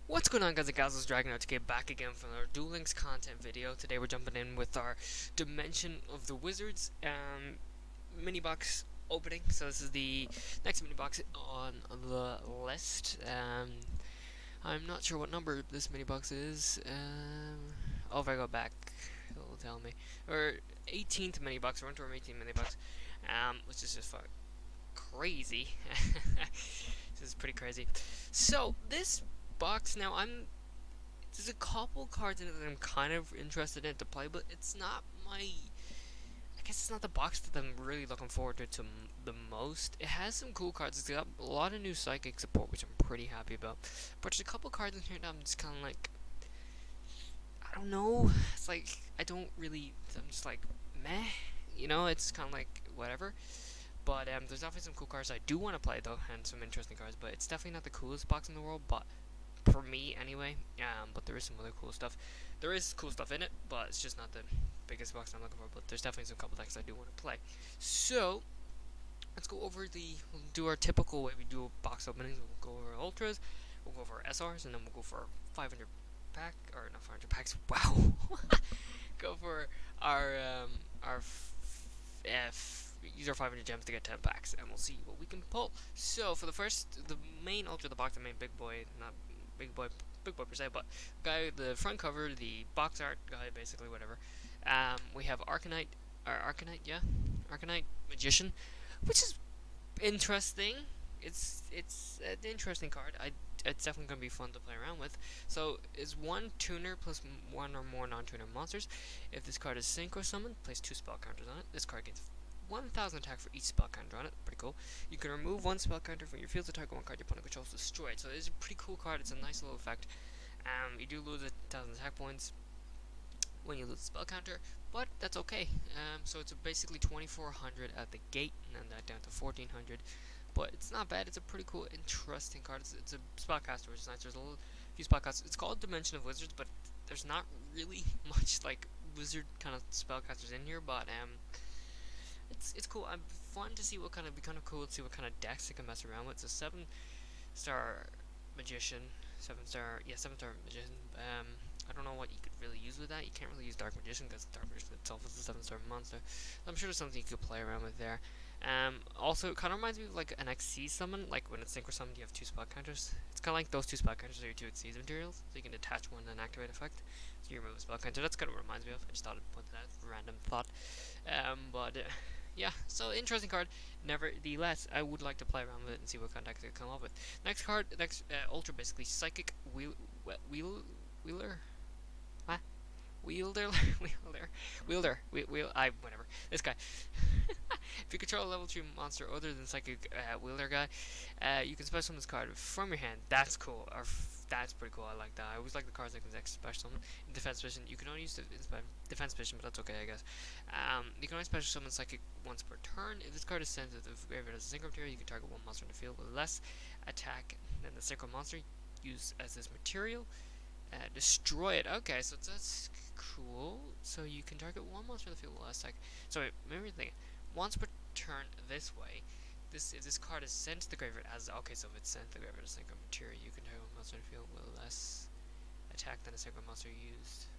What's going on, guys and gals? It's Dragonaut to get back again from our Duel Links content video. Today we're jumping in with our Dimension of the Wizards mini box opening. So this is the next mini box on the list. I'm not sure what number this mini box is. Oh, if I go back, it'll tell me. Or 18th mini box. We're into our 18th mini box, which is just crazy. This is pretty crazy. So this box now, there's a couple cards in it that I'm kind of interested in to play, but it's not I guess it's not the box that I'm really looking forward to the most. It has some cool cards. It's got a lot of new psychic support, which I'm pretty happy about. But there's a couple cards in here that I'm just kind of like, I don't know. It's like I'm just like meh. It's kind of like whatever. But there's definitely some cool cards I do want to play though, and some interesting cards. But it's definitely not the coolest box in the world. But for me anyway. But there is some other cool stuff. There is cool stuff in it, but it's just not the biggest box I'm looking for. But there's definitely some couple decks I do want to play. So let's go over we'll do our typical way we do box openings. We'll go over ultras, we'll go over SRs, and then we'll go for 500 pack, or not 500 packs. Wow. Go for our use our 500 gems to get 10 packs, and we'll see what we can pull. So for the main ultra of the box, the main big boy, not big boy per se, but the front cover, the box art guy, basically whatever. We have Arcanite Magician, which is interesting. It's an interesting card. It's definitely going to be fun to play around with. So, is one tuner plus one or more non-tuner monsters. If this card is synchro summoned, place 2 spell counters on it. This card gets 1,000 attack for each spell counter on it. Pretty cool. You can remove 1 spell counter from your field to target 1 card your opponent controls destroyed. So, it's a pretty cool card. It's a nice little effect. You do lose 1,000 attack points when you lose the spell counter, but that's okay. So it's basically 2,400 at the gate, and then that down to 1,400. But it's not bad. It's a pretty cool, interesting card. It's a spellcaster, which is nice. There's a few spellcasters. It's called Dimension of Wizards, but there's not really much like wizard kind of spellcasters in here. But it's cool. I'm fun to see what kind of be kind of cool to see what kind of decks it can mess around with. It's a 7-star magician, 7-star magician. I don't know what you could really use with that. You can't really use Dark Magician because Dark Magician itself is a 7-star monster. I'm sure there's something you could play around with there. Also, it kind of reminds me of like an XC summon. Like when it's synchro summoned, you have 2 spell counters. It's kind of like those 2 spell counters are your 2 XC materials. So you can attach one and activate effect. So you remove a spell counter. That's kind of what it reminds me of. I just thought I'd point that out. Random thought. Yeah, so interesting card. Nevertheless, I would like to play around with it and see what kind of decks it come up with. Next card, Ultra, basically Psychic Wheeler. What? Wielder, whatever. This guy. If you control a level 3 monster other than Psychic Wielder guy, you can special summon this card from your hand. That's cool. That's pretty cool. I like that. I always like the cards that can special summon. In defense position, you can only use defense position, but that's okay, I guess. You can only special summon Psychic once per turn. If this card is sent to the graveyard as a synchro material, you can target 1 monster in the field with less attack than the synchro monster used as this material. Destroy it. Okay, so that's cool. So you can target 1 monster in the field with less attack. So wait, remember thinking, once per turn this way. If this card is sent to the graveyard as so if it's sent to the graveyard as synchro material, you can target 1 monster in the field with less attack than a synchro monster used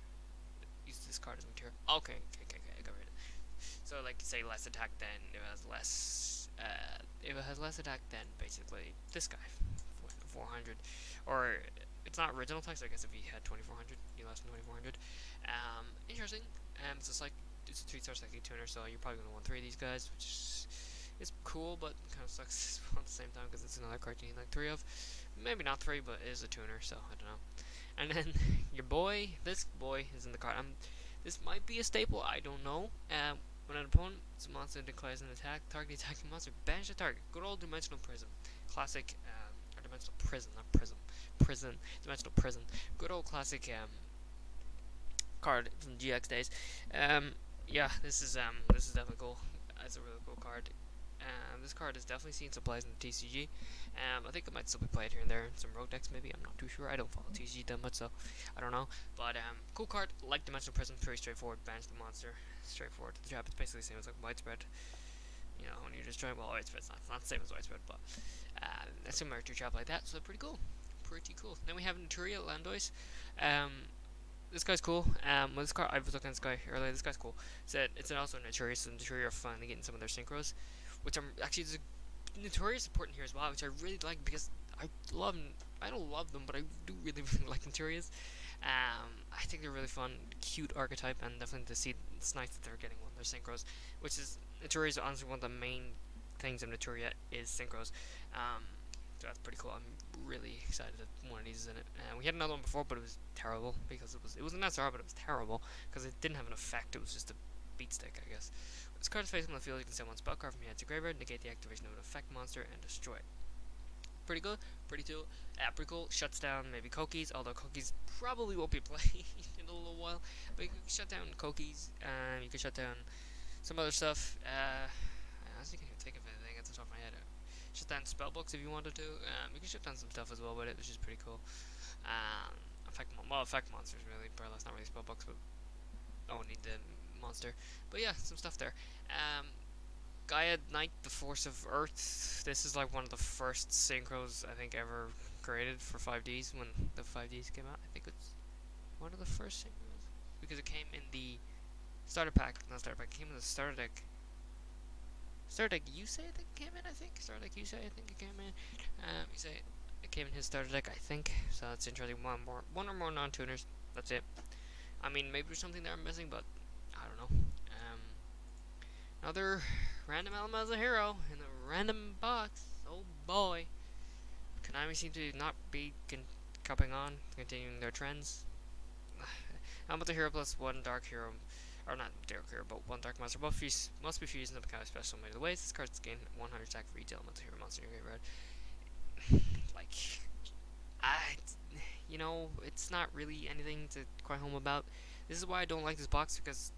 this card as material. Okay, I got rid of it. So like say less attack, then it has less. If it has less attack, then basically this guy, 400, or it's not original text. I guess if he had 2,400, you lost 2,400. Interesting. It's a 3-star psychic tuner, so you're probably gonna want 3 of these guys, which is cool, but kind of sucks at the same time because it's another card you need like 3 of. Maybe not 3, but it is a tuner, so I don't know. And then this boy is in the card. This might be a staple. I don't know. When an opponent's monster declares an attack, target the attacking monster, banish the target. Good old Dimensional Prism, classic. Or Dimensional Prison, not Prism. Dimensional Prison. Good old classic card from GX days. Yeah, this is definitely cool. It's a really cool card. This card has definitely seen some plays in the TCG. I think it might still be played here and there in some rogue decks, maybe. I'm not too sure. I don't follow TCG that much, so I don't know. But cool card. Like Dimensional Prison, very straightforward. Banish the monster, straightforward to the trap. It's basically the same as like Widespread. You know, when you're just trying, well, Widespread's not the same as Widespread, but similar to a trap like that. So pretty cool. pretty cool. Then we have Naturia Landois. Um, this guy's cool. Well, this car I was looking at this guy earlier. This guy's cool. It's also Naturia, so Naturia are finally getting some of their synchros, which I'm actually there's a Naturia support in here as well, which I really like because I love. I don't love them, but I do really really like Naturias. I think they're really fun, cute archetype, and definitely to see it's nice that they're getting one of their synchros, which is Naturia is honestly one of the main things of Naturia is synchros. Um, so that's pretty cool. I'm really excited that one of these is in it. We had another one before, but it was terrible because it was an SR, but it was terrible because it didn't have an effect. It was just a beat stick, I guess. When this card is faced on the field, you can send one spell card from your hand to graveyard, negate the activation of an effect monster, and destroy it. Pretty good, pretty cool. Shuts down maybe Koki's, although Koki's probably won't be played in a little while. But you can shut down Koki's, and you can shut down some other stuff. I honestly can't think of anything at the top of my head. Shut down spellbooks if you wanted to. You can shut down some stuff as well with it, which is pretty cool. Effect monsters really. Perhaps not really spellbooks, but don't need the monster. But yeah, some stuff there. Gaia Knight, the Force of Earth. This is like one of the first synchros I think ever created for 5Ds when the 5Ds came out. I think it's one of the first synchros because it came in the starter pack. Not starter pack. It came in the starter deck. Starter deck Yusei, I think it came in. Starter deck Yusei, I think it came in. Yusei, it came in his starter deck, I think. So that's interesting. One or more non-tuners. That's it. I mean, maybe there's something there I'm missing, but I don't know. Another random element as a hero in a random box. Oh boy. Konami seem to not be continuing their trends. Element the hero plus one dark hero, or not dark hero, but one dark monster. Both must be fused and become special in many ways. This card's gain 100 attack for each element the hero monster in your graveyard. Like, it's not really anything to cry home about. This is why I don't like this box because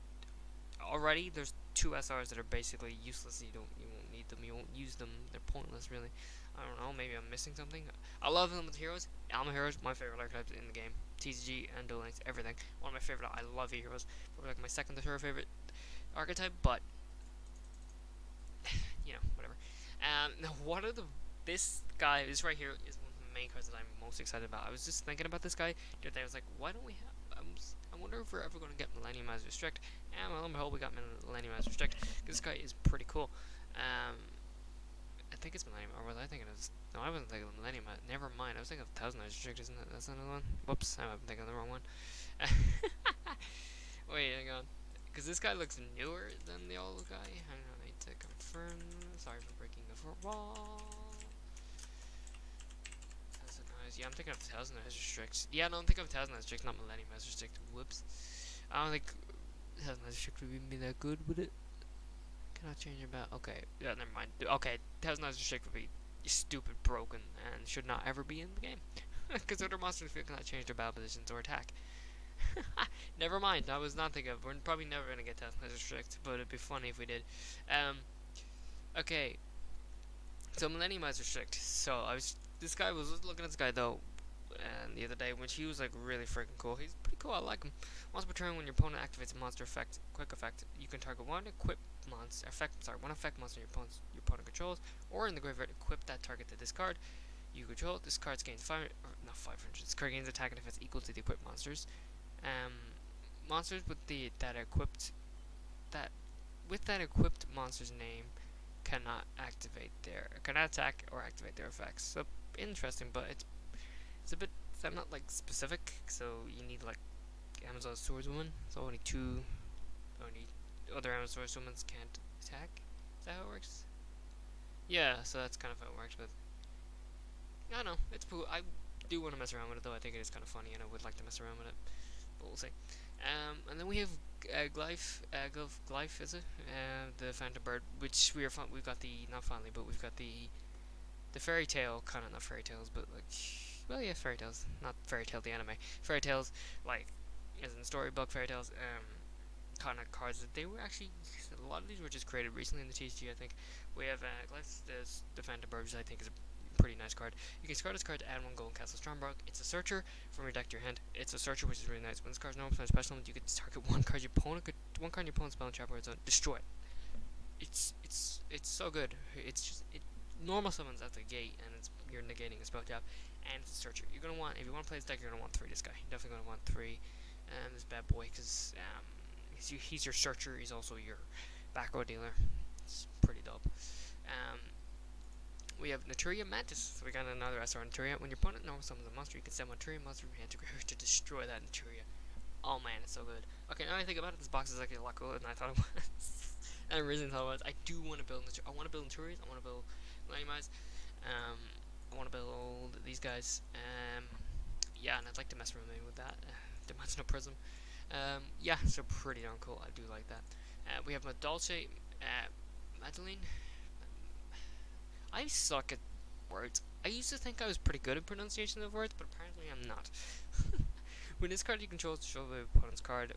already there's two SRs that are basically useless. You won't need them. You won't use them. They're pointless, really. I don't know. Maybe I'm missing something. I love Element Heroes. Element Heroes, my favorite archetypes in the game. TCG and Duel Links, everything. One of my favorite. I love E-Heroes. Probably like my second or third favorite archetype, but whatever. Now this guy, this right here is one of the main cards that I'm most excited about. I was just thinking about this guy the other day. I was like, why don't we have? I wonder if we're ever going to get Millennium as Restrict. And well, I hope we got Millennium as Restrict. This guy is pretty cool. I think it's Millennium, or was I thinking of this? No, I wasn't thinking of Millennium. Never mind. I was thinking of 1000 as Restrict, isn't it? That's another one. Whoops, I'm thinking of the wrong one. Wait, hang on. Because this guy looks newer than the old guy. Hang on, I need to confirm. Sorry for breaking the fourth wall. Yeah, I'm thinking of 1000 as Restrict. Yeah, no, I'm thinking of 1000 as Restrict, not Millennium as Restrict. Whoops. I don't think 1000 as Restrict would be that good, would it? Cannot change about. Okay, yeah, never mind. Okay, 1000 as Restrict would be stupid, broken, and should not ever be in the game. Because other monsters cannot change their battle positions or attack. Never mind, I was not thinking of. We're probably never going to get 1000 as Restrict, but it'd be funny if we did. Okay. So Millennium as Restrict. So this guy was looking at this guy though, and the other day, which he was like really freaking cool. He's pretty cool. I like him. Once per turn, when your opponent activates a monster effect, quick effect, you can target one one effect monster your opponent controls, or in the graveyard, equip that target to this card you control. This card gains 500. This card gains attack and defense equal to the equipped monsters. Monsters with that equipped monster's name cannot attack or activate their effects. So interesting, but it's a bit not like specific. So you need like Amazon Swordswoman. So only other Amazon Swordswomen can't attack. Is that how it works? Yeah, so that's kind of how it works. But I don't know. It's cool. I do want to mess around with it though. I think it is kind of funny, and I would like to mess around with it. But we'll see. And then we have Glyph, is it? The Phantom Bird, which we've got we've got the fairy tale, kind of not fairy tales, but like, well, yeah, fairy tales, not fairy tale the anime, fairy tales, like, as in storybook fairy tales, kind of cards that they were actually, a lot of these were just created recently in the TCG, I think. We have Glyph, the Phantom Bird, which I think is a pretty nice card. You can discard this card to add one gold and Castle Stromberg. It's a searcher from your deck to your hand. It's a searcher, which is really nice. When this card's normal special, you can target one card your opponent's spell and trap or its own, destroy it. It's so good. It's just normal summons at the gate, and you're negating a spell trap, and it's a searcher. You're gonna want, if you want to play this deck, you're gonna want 3. This guy, you're definitely gonna want 3. This bad boy, because he's your searcher. He's also your back row dealer. It's pretty dope. We have Naturia Mantis. So we got another SR Naturia. When your opponent normally summons a monster, you can send Naturia monster from your hand to graveyard to destroy that Naturia. Oh man, it's so good. Okay, now I think about it, this box is actually a lot cooler than I thought it was. And the reason I thought it was, I do want to build I want to build Naturias, I want to build Lanimise, I want to build these guys. Yeah, and I'd like to mess around with that. Dimensional Prism. Yeah, so pretty darn cool. I do like that. We have Madolce, Madeline. I suck at words. I used to think I was pretty good at pronunciation of words, but apparently I'm not. When this card you control to shuffle the opponent's card,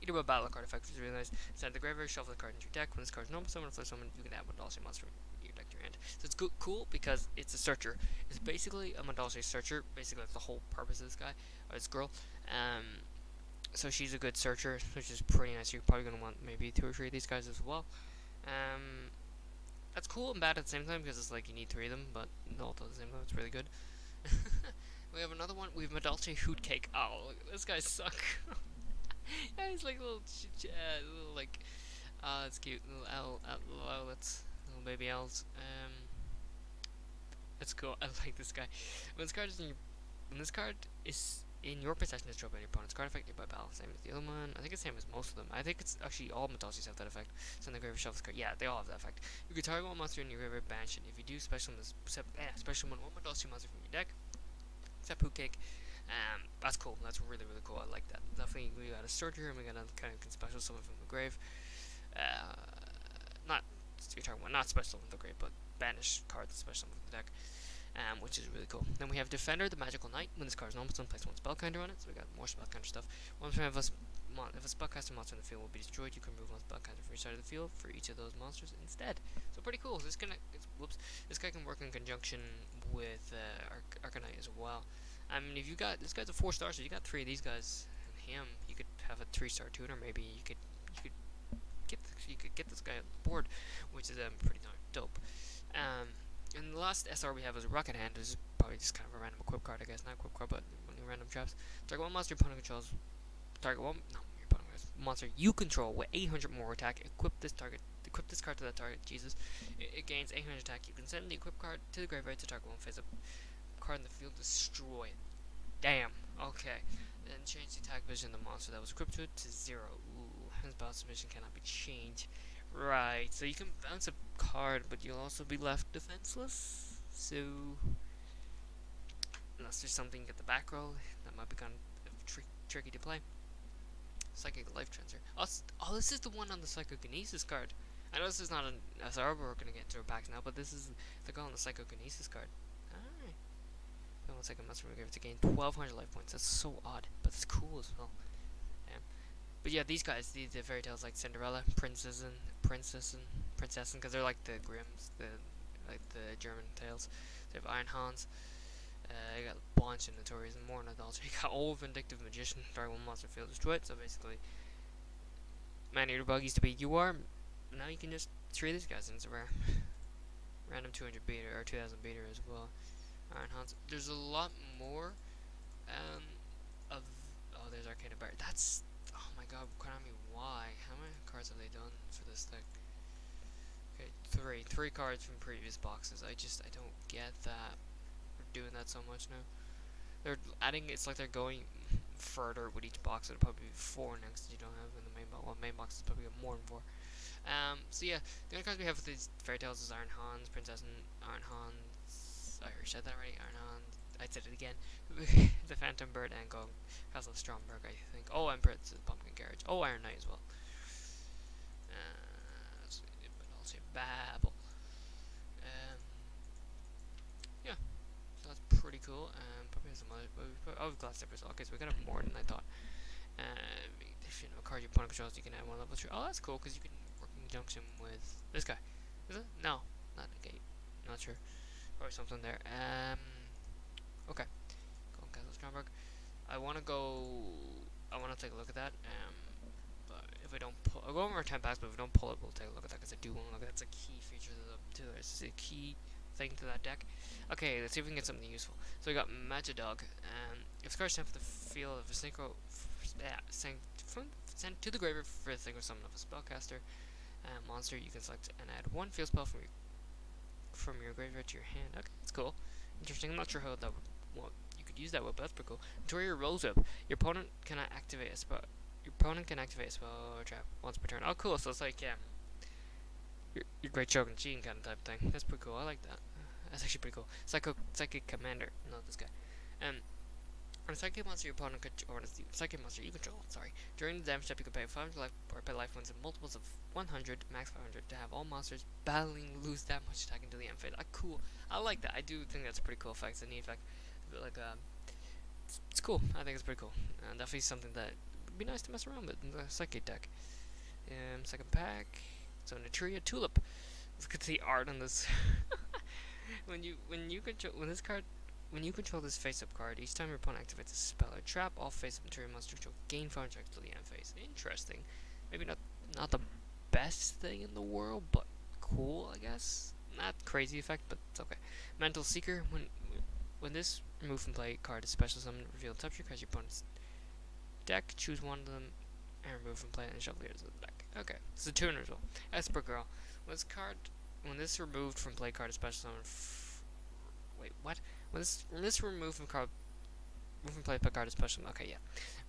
either a battle card effect, which is really nice. Send the graveyard, shuffle the card into your deck. When this card is normal summon or flip summon, you can add Madolce monster from your deck to your hand. So it's cool because it's a searcher. It's basically a Madolce searcher. Basically, that's the whole purpose of this guy or this girl. So she's a good searcher, which is pretty nice. You're probably gonna want maybe 2 or 3 of these guys as well. That's cool and bad at the same time because it's like you need 3 of them, but all at the same time it's really good. We have another one. We have Madolce Hoot Cake. Oh, look, this guy suck. Yeah, he's like a little like, it's cute. Little owlets, little baby owls. That's cool. I like this guy. When this card is in your possession, is dropped by your opponent's card effect by battle. Same as the other one. I think it's the same as most of them. I think it's actually all Madolces have that effect. Send the graveyard, shuffle this card. Yeah, they all have that effect. You can target one monster in your graveyard, banish it. If you do, special one Madolce monster from your deck. Except Hoot Cake. That's cool. That's really cool. I like that. Definitely, we got a searcher and we got a kind of special summon from the grave. Not you're talking about not special from the grave, but banish card that's special from the deck. Which is really cool. Then we have Defender, the Magical Knight. When this card is normal, place 1 spell counter on it. So we got more spell counter stuff. Once we have if a spellcaster monster in the field will be destroyed, you can remove 1 spell counter from each side of the field for each of those monsters instead. So pretty cool. So this guy can work in conjunction with Arcanite as well. I mean, if you got this guy's a 4-star, so you got 3 of these guys and him, you could have a 3-star tuner. Maybe you could get this guy on the board, which is pretty dope. And the last SR we have is Rocket Hand. This is probably just kind of a random equip card, I guess. Not equip card, but only random traps. Target 1 monster your opponent controls. Target 1. No, your opponent monster you control with 800 more attack. Equip this card to that target. Jesus. It gains 800 attack. You can send the equip card to the graveyard to target 1 face up card in the field. Destroy it. Damn. Okay. Then change the attack vision of the monster that was equipped to it to 0. Ooh. His battle submission cannot be changed. Right, so you can bounce a card, but you'll also be left defenseless. So, unless there's something at the back row, that might be kind of tricky to play. Psychic Life Transfer. Oh, this is the one on the Psychokinesis card. I know this is not an SR, we're going to get to our packs now, but this is the guy on the Psychokinesis card. Alright. Then one second, Master Give it to gain 1200 life points. That's so odd, but it's cool as well. But yeah, these guys, the fairy tales like Cinderella, Princess, because they're like the Grimms, the German tales. They have Iron Hans. You got a bunch of Notorious and more adults. You got Old Vindictive Magician, Dark One Monster Field Destroyed. So basically, Man Eater Bug used to be UR. Now you can just trade these guys, and it's a rare. Random 200 beater or 2000 beater as well. Iron Hans. There's a lot more. There's Arcana Barrier. That's. Oh my god, Konami, why? How many cards have they done for this deck? Okay, 3 cards from previous boxes. I don't get that. They're doing that so much now. They're adding, it's like they're going further with each box. It'll probably be 4 next you don't have in the main box. Well, main box is probably more than 4. So yeah, the only cards we have with these fairy tales is Iron Hans, Princess and Iron Hans. I already said that already. Iron Hans. I said it again. The Phantom Bird and Castle of Stromberg, I think. Oh, Empress, Pumpkin Carriage. Oh, Iron Knight as well. But I'll say Babel. Yeah, so that's pretty cool. Probably has some other. Glass Steppers. Okay, so we got more than I thought. If you know a card your opponent controls, you can add 1 level 3. Oh, that's cool because you can work in conjunction with this guy. Is it? No, not negate. Not sure. Probably something there. Okay. Go Castle Stromberg. I want to take a look at that. But if we don't pull, I'll go over our 10 packs, but if we don't pull it, we'll take a look at that because I do want to look at that. That's a key feature of the dealer. It's a key thing to that deck. Okay, let's see if we can get something useful. So we got Magidog. If this card is sent from the field of a synchro, sent to the graveyard for a synchro summon of a spellcaster monster, you can select and add one field spell from your graveyard to your hand. Okay, that's cool. Interesting. I'm not sure how that would. Well, you could use that whip, but that's pretty cool. Interior Rose Whip. Your opponent cannot activate a spell. Your opponent can activate a spell or trap once per turn. Oh, cool. So it's like your Great Shogun Cheating kind of type thing. That's pretty cool. I like that. That's actually pretty cool. Psychic Commander. Not this guy. On a psychic monster your opponent or on a psychic monster you control, sorry. During the damage step you can pay 500 life or pay life points in multiples of 100, max 500, to have all monsters battling lose that much attack until the end phase. Cool. I like that. I do think that's a pretty cool effect. It's a neat effect. Like, it's cool. I think it's pretty cool. Definitely something that would be nice to mess around with in the psychic deck. Second pack. So Natria Tulip. Look at the art on this. when you control this face-up card, each time your opponent activates a spell or trap, all face-up material monsters will gain 5 checks till the end phase. Interesting. Maybe not the best thing in the world, but cool, I guess. Not crazy effect, but it's okay. Mental Seeker. When this remove from play card is special summon, reveal top your cards your opponent's deck, choose one of them, and remove from play and shuffle the others of the deck. Okay, it's a tuner as well. Esper Girl. When this removed from play card is special summon. Wait, what? When this removed from play card is special. Okay, yeah.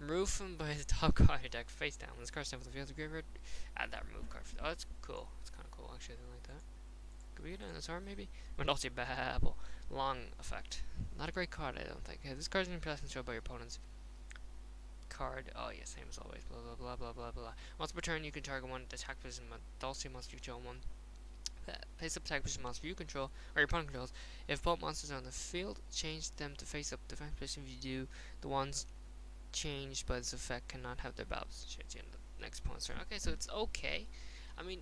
Remove from by the top card of your deck face down. When this card stands with the field of the graveyard, add that remove card. Oh, that's cool. It's kind of cool actually. I like that. Could we get it in this arm maybe? Mentality Babble. Long effect. Not a great card, I don't think. Okay, this card is being passed controlled by your opponent's card. Oh yeah, same as always. Blah blah blah blah blah blah. Once per turn, you can target one attack position Mentality monster you control, one face up attack position monster you control or your opponent controls. If both monsters are on the field, change them to face up defense position. If you do, the ones changed by this effect cannot have their battles change at the end of the next opponent's turn. Okay, so it's okay. I mean,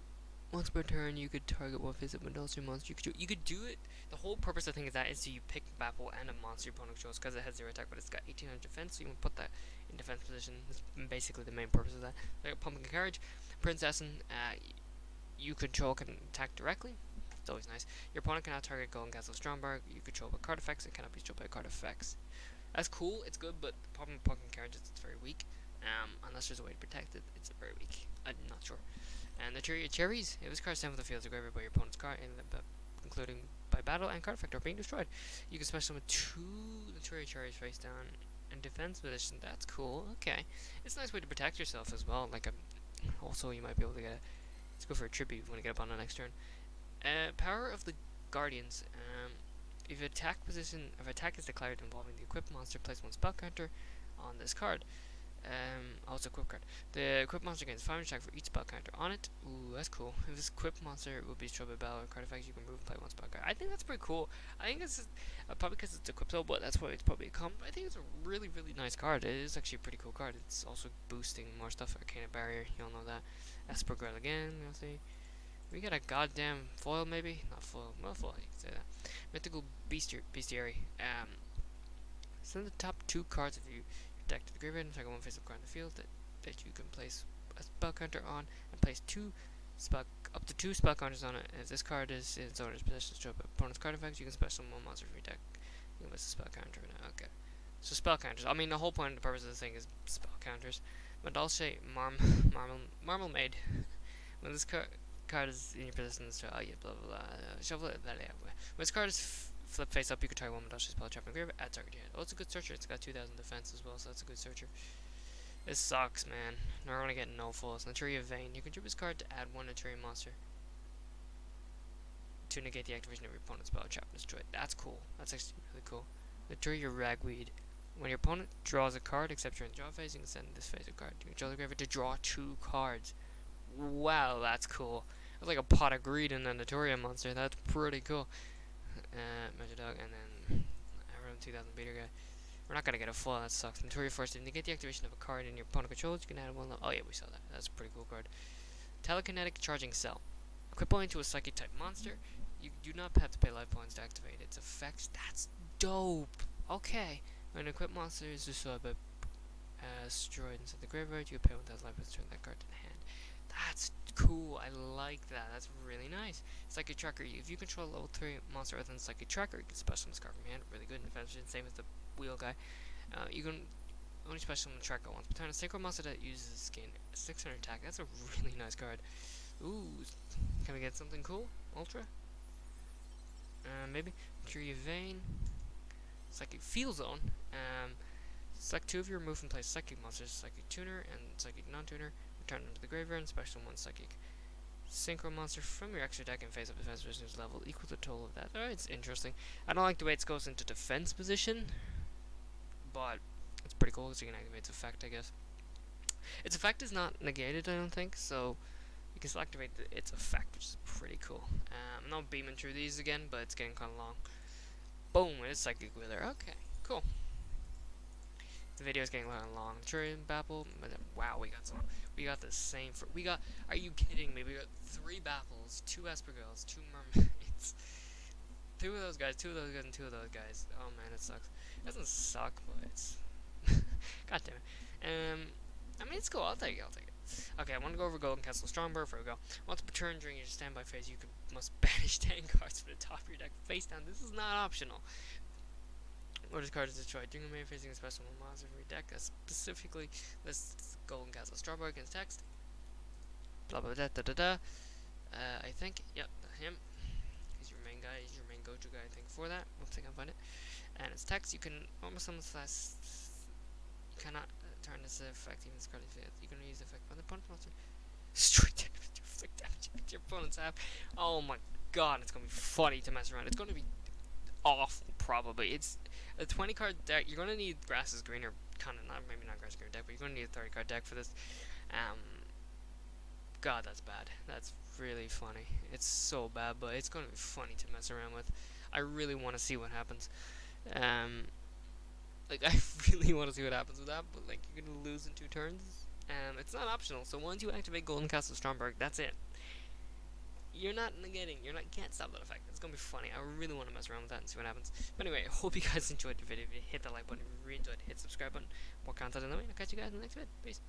once per turn, you could target one face up Mentality monster you could do it. The whole purpose I think is that is so you pick Babble and a monster your opponent controls because it has 0 attack, but it's got 1800 defense, so you can put that in defense position. That's basically the main purpose of that. Like Pumpkin Carriage, Princess, you control can attack directly. It's always nice. Your opponent cannot target Golden Castle Stromberg. You control by card effects. It cannot be controlled by card effects. That's cool. It's good, but the problem with Pumpkin Carriage is it's very weak. Unless there's a way to protect it, it's very weak. I'm not sure. And the Cherries. If this card stands with the field of graveyard by your opponent's card, including by battle and card effect or being destroyed, you can special summon 2 Naturia Cherries face down in defense position. That's cool. Okay, it's a nice way to protect yourself as well. Like also you might be able to get. Let's go for a tribute when we get up on the next turn. Power of the Guardians. If attack is declared involving the equipped monster, place 1 spell counter on this card. It's a equipped card. The equipped monster gains 5 attack for each spell counter on it. Ooh, that's cool. If this equipped monster will be destroyed by battle or card effects, you can move and play 1 spell card. I think that's pretty cool. I think it's probably because it's equipped, but that's why it's probably a common. I think it's a really, really nice card. It is actually a pretty cool card. It's also boosting more stuff. Arcana Barrier, you all know that. Esper Girl again, we'll see. We got a goddamn foil, maybe? Not foil. Well, foil, you can say that. Mythical Bestiary. Send the top 2 cards of your deck to the graveyard and target 1 face-up card in the field that you can place a spell counter on and place up to 2 spell counters on it. And if this card is in its owner's possession, destroyed by opponent's card effects, you can special summon 1 monster from your deck. You can place a spell counter now. Okay. So spell counters. I mean, the whole point and the purpose of this thing is spell counters. Madalche Marmal Maid. When this card is in your possession, oh yeah, blah blah blah. Shuffle it. When this card is flipped face up, you can target 1 Madalche spell trap and graveyard. Add target to your hand. Oh, it's a good searcher. It's got 2000 defense as well, so that's a good searcher. This sucks, man. Normally getting no falls. Naturia Vein. You contribute this card to add 1 Naturia monster to negate the activation of your opponent's spell trap and destroy it. That's cool. That's actually really cool. Naturia Ragweed. When your opponent draws a card, except you're in draw phase, you can send this phase a card. You control the graveyard to draw 2 cards. Wow, that's cool. It's like a pot of greed in a Naturia monster. That's pretty cool. Magidog, and then around 2000 beater guy. We're not gonna get a full. That sucks. Naturia Force. If you get the activation of a card in your opponent controls, you can add 1. Oh yeah, we saw that. That's a pretty cool card. Telekinetic Charging Cell. Equip only to a psychic type monster. You do not have to pay life points to activate its effects. That's dope. Okay. When an equipped monster is destroyed by destroyed inside the graveyard, you pay 1000 life points to turn that card to the hand. That's cool. I like that. That's really nice. Psychic Tracker. If you control level 3 monster other than Psychic Tracker, you can special summon this card from your hand. Really good in defense. Same as the wheel guy. You can only special summon the tracker once per turn. A synchro monster that uses gain 600 attack. That's a really nice card. Ooh, can we get something cool? Ultra? Maybe. Tree Vein. Psychic Field Zone. Select 2 of your remove from play Psychic monsters, Psychic Tuner and Psychic Non-Tuner. Return them to the graveyard and special one Psychic Synchro monster from your extra deck in face of defense position's level equal to the total of that. Alright, it's interesting. I don't like the way it goes into defense position, but it's pretty cool because you can activate its effect, I guess. Its effect is not negated, I don't think, so you can still activate its effect, which is pretty cool. I'm not beaming through these again, but it's getting kind of long. Boom, it is Psychic Wheeler. Okay, cool. The video is getting long. Turian Babble. Wow, we got the same. Are you kidding me? We got 3 Baffles, 2 Espergirls, 2 Mermaids. 2 of those guys, 2 of those guys, and 2 of those guys. Oh man, it sucks. It doesn't suck, but it's. God damn it. I mean, it's cool. I'll take it. Okay, I want to go over Golden Castle Stromberg before we go. Once per turn during your standby phase, you must banish 10 cards from the top of your deck face down. This is not optional. Or this card is destroyed. During the main facing a special monster from your deck that specifically lists Golden Castle Strawberry against text. Blah blah da da da da. I think, yep, him. He's your main guy, he's your main go-to guy, I think, for that. Once I can find it. And it's text, you can almost summon slash. You cannot turn this effect, even this card is failed. You can use the effect on the opponent's monster. Straight damage to inflict damage with your opponent's half. Oh my god, it's gonna be funny to mess around. It's gonna be awful, probably. It's a 20 card deck. You're gonna need Grass's Green, or kind of not, maybe not Grass's Green deck, but you're gonna need a 30 card deck for this. God, that's bad. That's really funny. It's so bad, but it's gonna be funny to mess around with. I really want to see what happens. Like, I really want to see what happens with that, but like, you're gonna lose in 2 turns. It's not optional. So once you activate Golden Castle Stromberg, that's it. You're not negating, can't stop that effect. It's gonna be funny. I really want to mess around with that and see what happens. But anyway, I hope you guys enjoyed the video. If you hit the like button, if you really enjoyed, hit the subscribe button. More content in the way. I'll catch you guys in the next video. Peace.